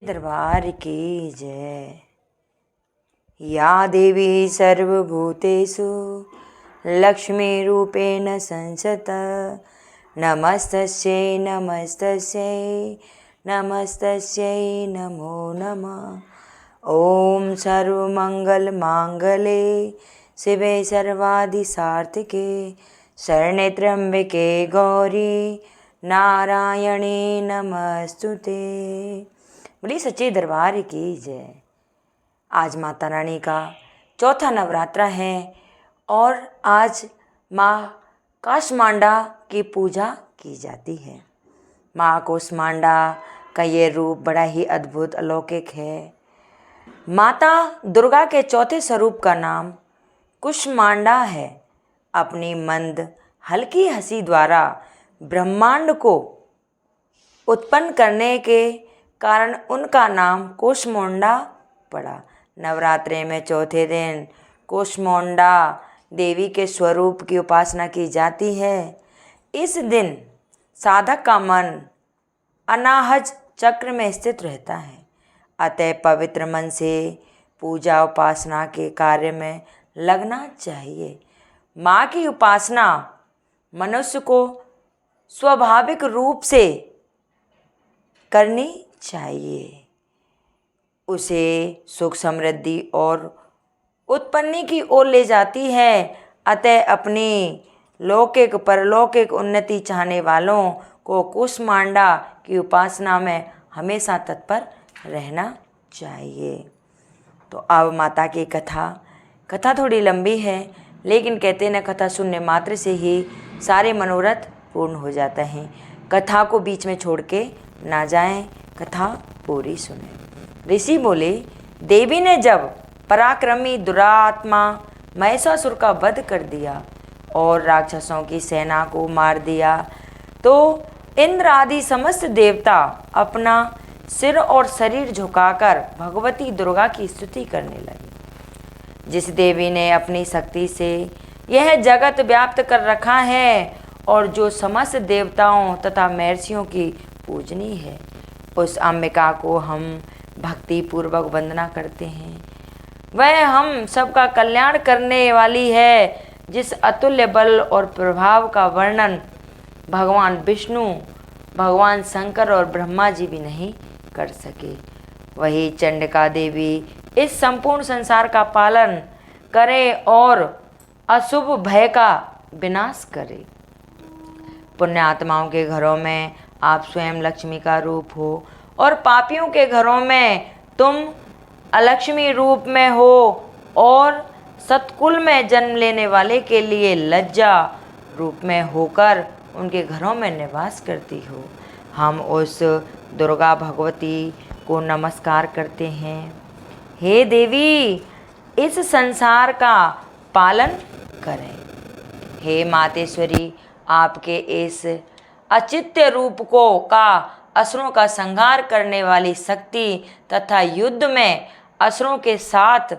दरबार की जय। या देवी सर्वभूतेषु लक्ष्मीरूपेण संस्थिता नमस्तस्यै नमस्तस्यै नमस्तस्यै नमो नमः। ओम सर्वमंगलमांगल्ये शिवे सर्वाधिसार्थिके शरण्ये त्र्यंबके गौरी नारायणी नमस्तुते। बोली सच्चे दरबार की जय। आज माता रानी का चौथा नवरात्रा है और आज माँ कूष्मांडा की पूजा की जाती है। माँ कूष्मांडा का ये रूप बड़ा ही अद्भुत अलौकिक है। माता दुर्गा के चौथे स्वरूप का नाम कूष्मांडा है। अपनी मंद हल्की हंसी द्वारा ब्रह्मांड को उत्पन्न करने के कारण उनका नाम कूष्मांडा पड़ा। नवरात्रे में चौथे दिन कूष्मांडा देवी के स्वरूप की उपासना की जाती है। इस दिन साधक का मन अनाहत चक्र में स्थित रहता है, अतः पवित्र मन से पूजा उपासना के कार्य में लगना चाहिए। माँ की उपासना मनुष्य को स्वाभाविक रूप से करनी चाहिए। उसे सुख समृद्धि और उत्पत्ति की ओर ले जाती है। अतः अपनी लौकिक परलौकिक उन्नति चाहने वालों को कूष्मांडा की उपासना में हमेशा तत्पर रहना चाहिए। तो अब माता की कथा थोड़ी लंबी है, लेकिन कहते हैं न, कथा सुनने मात्र से ही सारे मनोरथ पूर्ण हो जाते हैं। कथा को बीच में छोड़ के ना जाएं, कथा पूरी सुने। ऋषि बोले, देवी ने जब पराक्रमी दुरात्मा महिषासुर का वध कर दिया और राक्षसों की सेना को मार दिया, तो इंद्र आदि समस्त देवता अपना सिर और शरीर झुकाकर भगवती दुर्गा की स्तुति करने लगे। जिस देवी ने अपनी शक्ति से यह जगत व्याप्त कर रखा है और जो समस्त देवताओं तथा महर्षियों की पूजनी है, उस अंबिका को हम भक्ति पूर्वक वंदना करते हैं। वह हम सबका कल्याण करने वाली है, जिस अतुल्य बल और प्रभाव का वर्णन भगवान विष्णु, भगवान शंकर और ब्रह्मा जी भी नहीं कर सके। वही चंडिका देवी इस संपूर्ण संसार का पालन करे और अशुभ भय का विनाश करे। पुण्यात्माओं के घरों में आप स्वयं लक्ष्मी का रूप हो और पापियों के घरों में तुम अलक्ष्मी रूप में हो और सतकुल में जन्म लेने वाले के लिए लज्जा रूप में होकर उनके घरों में निवास करती हो। हम उस दुर्गा भगवती को नमस्कार करते हैं। हे देवी, इस संसार का पालन करें। हे मातेश्वरी, आपके इस अचित्य रूप को का असुरों का संहार करने वाली शक्ति तथा युद्ध में असुरों के साथ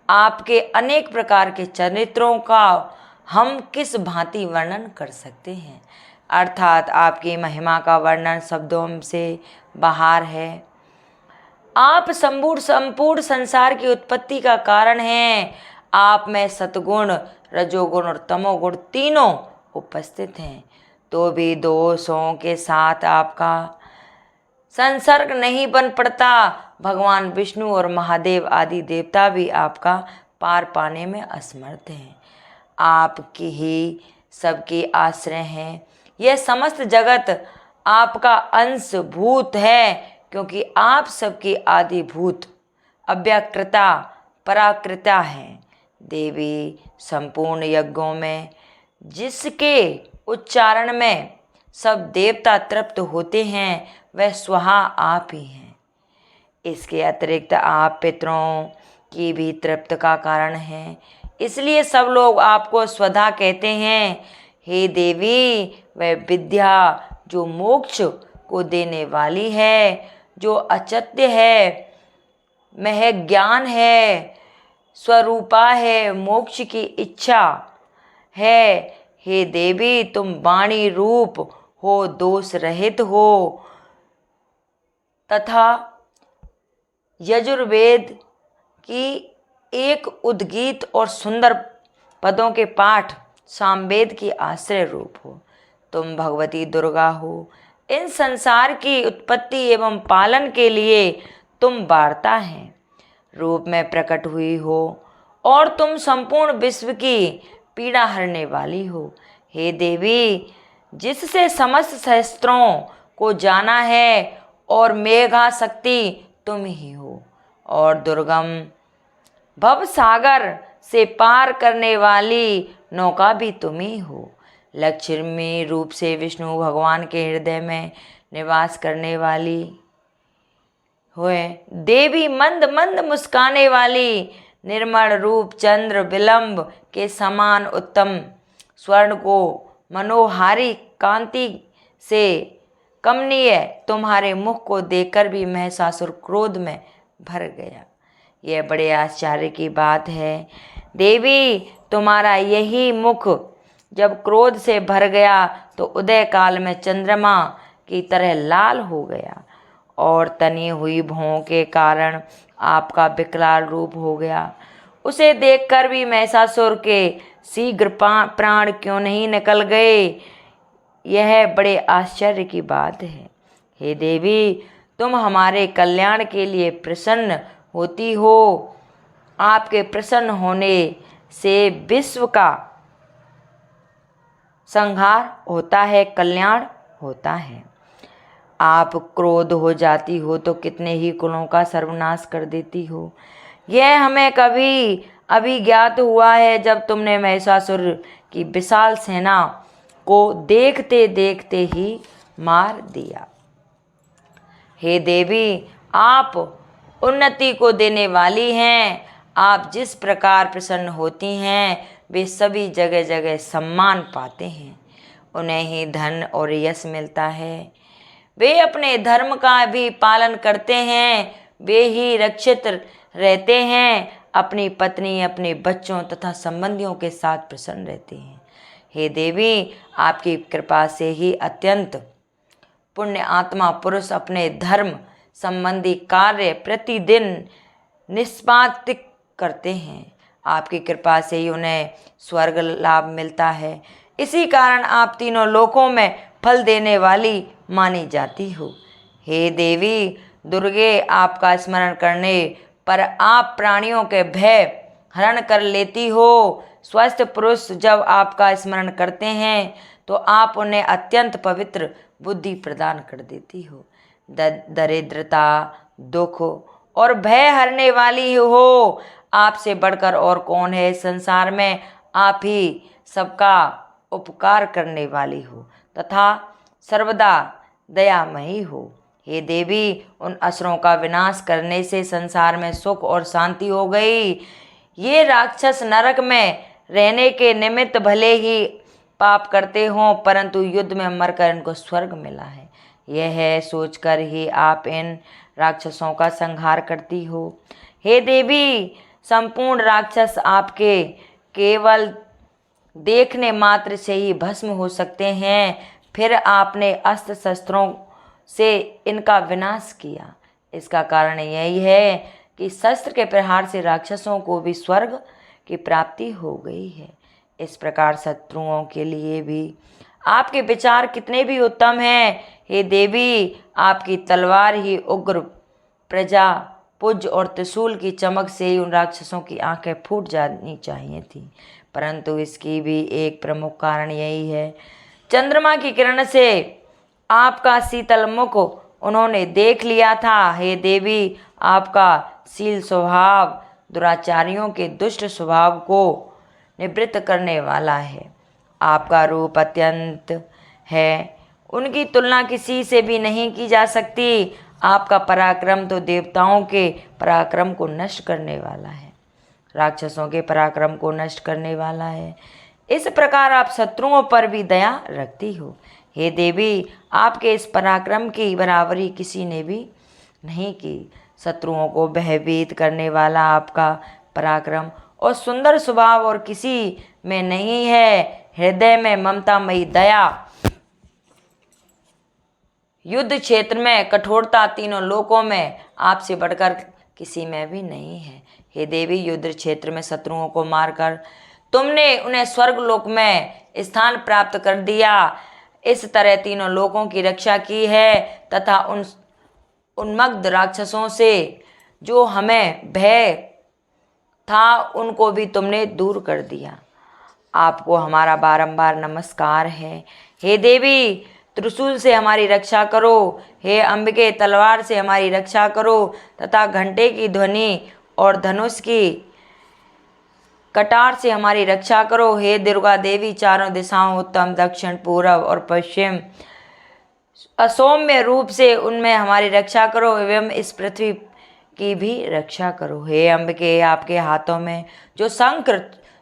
आपके अनेक प्रकार के चरित्रों का हम किस भांति वर्णन कर सकते हैं। अर्थात आपकी महिमा का वर्णन शब्दों से बाहर है। आप संपूर्ण संसार की उत्पत्ति का कारण हैं। आप में सतगुण, रजोगुण और तमोगुण तीनों उपस्थित हैं, तो भी दोषों के साथ आपका संसर्ग नहीं बन पड़ता। भगवान विष्णु और महादेव आदि देवता भी आपका पार पाने में असमर्थ हैं। आपकी ही सबके आश्रय हैं। यह समस्त जगत आपका अंश भूत है, क्योंकि आप सबकी आदिभूत अव्यक्तता पराकृता हैं। देवी, संपूर्ण यज्ञों में जिसके उच्चारण में सब देवता तृप्त होते हैं, वह स्वहा आप ही हैं। इसके अतिरिक्त आप पितरों की भी तृप्त का कारण हैं, इसलिए सब लोग आपको स्वधा कहते हैं। हे देवी, वह विद्या जो मोक्ष को देने वाली है, जो अचित्य है, मह ज्ञान है, स्वरूपा है, मोक्ष की इच्छा है। हे देवी, तुम वाणी रूप हो, दोष रहित हो तथा यजुर्वेद की एक उद्गीत और सुंदर पदों के पाठ सामवेद की आश्रय रूप हो। तुम भगवती दुर्गा हो। इन संसार की उत्पत्ति एवं पालन के लिए तुम वार्ता हैं रूप में प्रकट हुई हो और तुम संपूर्ण विश्व की पीड़ा हरने वाली हो। हे देवी, जिससे समस्त शास्त्रों को जाना है और मेघा शक्ति तुम ही हो और दुर्गम भव सागर से पार करने वाली नौका भी तुम ही हो। लक्ष्मी रूप से विष्णु भगवान के हृदय में निवास करने वाली हुए देवी, मंद मंद मुस्काने वाली, निर्मल रूप चंद्र विलंब के समान उत्तम, स्वर्ण को मनोहारी कांति से कमनीय तुम्हारे मुख को देखकर भी महिषासुर क्रोध में भर गया। यह बड़े आश्चर्य की बात है देवी, तुम्हारा यही मुख जब क्रोध से भर गया तो उदय काल में चंद्रमा की तरह लाल हो गया और तनी हुई भौं के कारण आपका विकराल रूप हो गया। उसे देखकर भी महिषासुर के शीघ्र प्राण क्यों नहीं निकल गए, यह बड़े आश्चर्य की बात है। हे देवी, तुम हमारे कल्याण के लिए प्रसन्न होती हो। आपके प्रसन्न होने से विश्व का संहार होता है, कल्याण होता है। आप क्रोध हो जाती हो तो कितने ही कुलों का सर्वनाश कर देती हो। यह हमें कभी अभी ज्ञात हुआ है जब तुमने महिषासुर की विशाल सेना को देखते देखते ही मार दिया। हे देवी, आप उन्नति को देने वाली हैं। आप जिस प्रकार प्रसन्न होती हैं वे सभी जगह जगह सम्मान पाते हैं, उन्हें ही धन और यश मिलता है। वे अपने धर्म का भी पालन करते हैं, वे ही रक्षित रहते हैं, अपनी पत्नी अपने बच्चों तथा संबंधियों के साथ प्रसन्न रहते हैं। हे देवी, आपकी कृपा से ही अत्यंत पुण्य आत्मा पुरुष अपने धर्म संबंधी कार्य प्रतिदिन निष्पादित करते हैं। आपकी कृपा से ही उन्हें स्वर्ग लाभ मिलता है। इसी कारण आप तीनों लोकों में फल देने वाली मानी जाती हो। हे देवी दुर्गे, आपका स्मरण करने पर आप प्राणियों के भय हरण कर लेती हो। स्वस्थ पुरुष जब आपका स्मरण करते हैं तो आप उन्हें अत्यंत पवित्र बुद्धि प्रदान कर देती हो। दरिद्रता, दुख और भय हरने वाली हो। आपसे बढ़कर और कौन है संसार में। आप ही सबका उपकार करने वाली हो तथा सर्वदा दयामयी हो। हे देवी, उन असुरों का विनाश करने से संसार में सुख और शांति हो गई। ये राक्षस नरक में रहने के निमित्त भले ही पाप करते हों, परंतु युद्ध में मरकर इनको स्वर्ग मिला है। यह है सोचकर ही आप इन राक्षसों का संहार करती हो। हे देवी, संपूर्ण राक्षस आपके केवल देखने मात्र से ही भस्म हो सकते हैं, फिर आपने अस्त्र शस्त्रों से इनका विनाश किया। इसका कारण यही है कि शस्त्र के प्रहार से राक्षसों को भी स्वर्ग की प्राप्ति हो गई है। इस प्रकार शत्रुओं के लिए भी आपके विचार कितने भी उत्तम हैं। हे देवी, आपकी तलवार ही उग्र प्रजा पुज और त्रिशूल की चमक से ही उन राक्षसों की आंखें फूट जानी चाहिए थी, परंतु इसकी भी एक प्रमुख कारण यही है, चंद्रमा की किरण से आपका शीतल मुख उन्होंने देख लिया था। हे देवी, आपका शील स्वभाव दुराचारियों के दुष्ट स्वभाव को निवृत्त करने वाला है। आपका रूप अत्यंत है, उनकी तुलना किसी से भी नहीं की जा सकती। आपका पराक्रम तो देवताओं के पराक्रम को नष्ट करने वाला है, राक्षसों के पराक्रम को नष्ट करने वाला है। इस प्रकार आप शत्रुओं पर भी दया रखती हो। हे देवी, आपके इस पराक्रम की बराबरी किसी ने भी नहीं की। शत्रुओं को भयभीत करने वाला आपका पराक्रम और सुंदर स्वभाव और किसी में नहीं है। हृदय में ममतामयी दया, युद्ध क्षेत्र में कठोरता, तीनों लोकों में आपसे बढ़कर किसी में भी नहीं है। हे देवी, युद्ध क्षेत्र में शत्रुओं को मारकर तुमने उन्हें स्वर्ग लोक में स्थान प्राप्त कर दिया। इस तरह तीनों लोकों की रक्षा की है तथा उन उन्मग्ध राक्षसों से जो हमें भय था उनको भी तुमने दूर कर दिया। आपको हमारा बारंबार नमस्कार है। हे देवी, त्रिशूल से हमारी रक्षा करो। हे अंबिके, तलवार से हमारी रक्षा करो तथा घंटे की ध्वनि और धनुष की कटार से हमारी रक्षा करो। हे दुर्गा देवी, चारों दिशाओं उत्तम, दक्षिण, पूर्व और पश्चिम असौम्य रूप से उनमें हमारी रक्षा करो एवं इस पृथ्वी की भी रक्षा करो। हे अंबिके, आपके हाथों में जो शंख,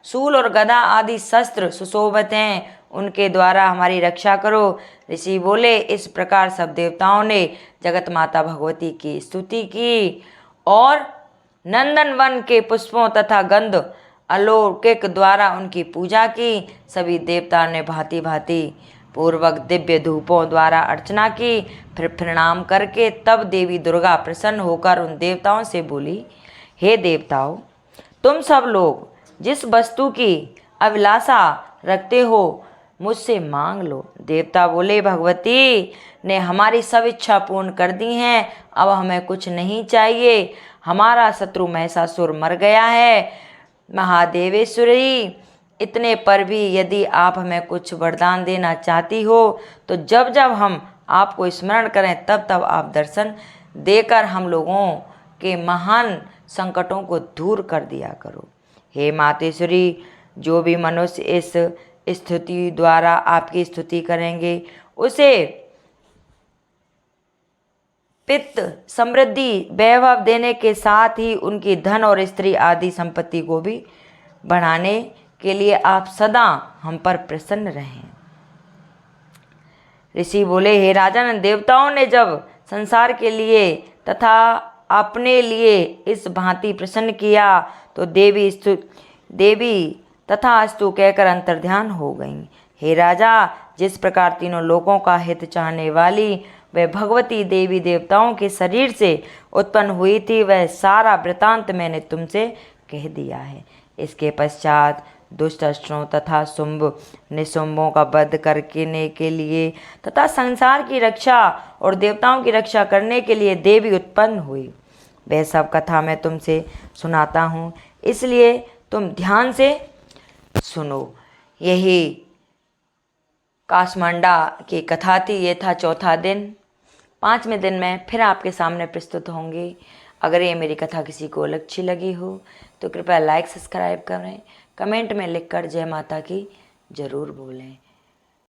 शूल और गदा आदि शस्त्र सुशोभित हैं उनके द्वारा हमारी रक्षा करो। ऋषि बोले, इस प्रकार सब देवताओं ने जगत माता भगवती की स्तुति की और नंदन वन के पुष्पों तथा गंध अलौकिक द्वारा उनकी पूजा की। सभी देवताओं ने भांति भांति पूर्वक दिव्य धूपों द्वारा अर्चना की। फिर प्रणाम करके तब देवी दुर्गा प्रसन्न होकर उन देवताओं से बोली, हे देवताओं, तुम सब लोग जिस वस्तु की अभिलाषा रखते हो मुझसे मांग लो। देवता बोले, भगवती ने हमारी सब इच्छा पूर्ण कर दी हैं, अब हमें कुछ नहीं चाहिए। हमारा शत्रु महिषासुर मर गया है। महादेवेश्वरी, इतने पर भी यदि आप हमें कुछ वरदान देना चाहती हो तो जब जब हम आपको स्मरण करें तब तब आप दर्शन देकर हम लोगों के महान संकटों को दूर कर दिया करो। हे मातेश्वरी, जो भी मनुष्य इस स्तुति द्वारा आपकी स्तुति करेंगे उसे पित्त, समृद्धि, वैभव देने के साथ ही उनकी धन और स्त्री आदि संपत्ति को भी बढ़ाने के लिए आप सदा हम पर प्रसन्न रहें। ऋषि बोले, हे राजन, देवताओं ने जब संसार के लिए तथा अपने लिए इस भांति प्रसन्न किया तो देवी तथा अस्तु कहकर अंतर्ध्यान हो गईं। हे राजा, जिस प्रकार तीनों लोकों का हित चाहने वाली वह भगवती देवी देवताओं के शरीर से उत्पन्न हुई थी, वह सारा वृतांत मैंने तुमसे कह दिया है। इसके पश्चात दुष्ट अस्त्रों तथा शुंभ निशुंभों का वध करने के लिए तथा संसार की रक्षा और देवताओं की रक्षा करने के लिए देवी उत्पन्न हुई। वह सब कथा मैं तुमसे सुनाता हूँ, इसलिए तुम ध्यान से सुनो। यही कासमांडा की कथा थी। ये था चौथा दिन। 5वें दिन में फिर आपके सामने प्रस्तुत होंगे। अगर ये मेरी कथा किसी को अच्छी लगी हो तो कृपया लाइक, सब्सक्राइब करें, कमेंट में लिखकर जय माता की जरूर बोलें।